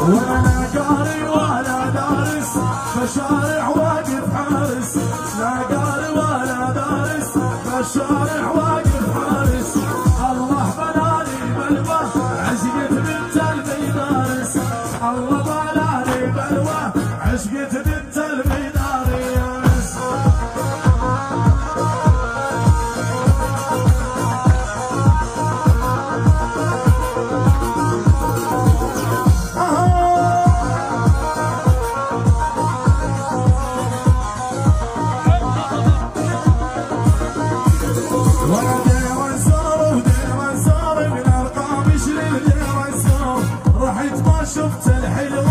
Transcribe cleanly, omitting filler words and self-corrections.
وانا قاري ولا دارس فالشارع واقف حارس، لا قاري ولا دارس فالشارع واقف حارس. الله بلاني بلوى عشقت بنت الميدارس، الله بلاني بلوى عشقت بنت الميدارس. شفت الحلو